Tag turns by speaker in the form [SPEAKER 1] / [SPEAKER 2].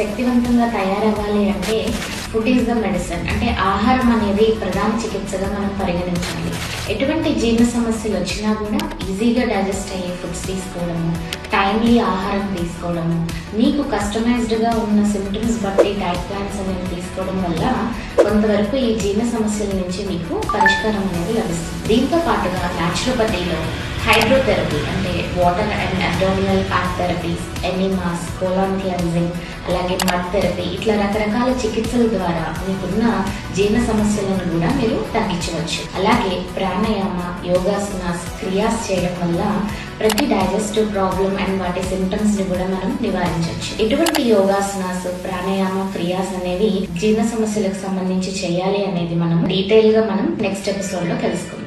[SPEAKER 1] శక్తివంతంగా తయారవ్వాలి అంటే ఫుడ్ ఈజ్ ద మెడిసిన్. అంటే ఆహారం అనేది ప్రధాన చికిత్సగా మనం పరిగణించాలి. ఎటువంటి జీర్ణ సమస్యలు వచ్చినా కూడా ఈజీగా డైజెస్ట్ అయ్యే ఫుడ్స్ తీసుకోవడము, టైమ్లీ ఆహారం తీసుకోవడము, మీకు కస్టమైజ్డ్గా ఉన్న సిమ్టమ్స్ బట్టి డైట్ ప్లాన్స్ అనేవి తీసుకోవడం వల్ల కొంతవరకు ఈ జీర్ణ సమస్యల నుంచి మీకు పరిష్కారం అనేది లభిస్తుంది. దీంతో పాటుగా న్యాచురోపతిలో హైడ్రోథెరపీ అంటే water and abdominal pack therapies, enemas, colon cleansing, అలాగే మడ్ థెరపీ, ఇట్లా రకరకాల చికిత్సల ద్వారా మీకున్న జీర్ణ సమస్యలను కూడా మీరు తగ్గించవచ్చు. అలాగే ప్రాణాయామ, యోగాసనాస్, క్రియాస్ చేయడం వల్ల ప్రతి డైజెస్టివ్ ప్రాబ్లం అండ్ వాటి సిమ్టమ్స్ ని కూడా మనం నివారించవచ్చు. ఎటువంటి యోగాసనాస్, ప్రాణాయామ, క్రియాస్ అనేవి జీర్ణ సమస్యలకు సంబంధించి చేయాలి అనేది మనం డీటెయిల్ గా నెక్స్ట్ ఎపిసోడ్ లో తెలుసుకుందాం.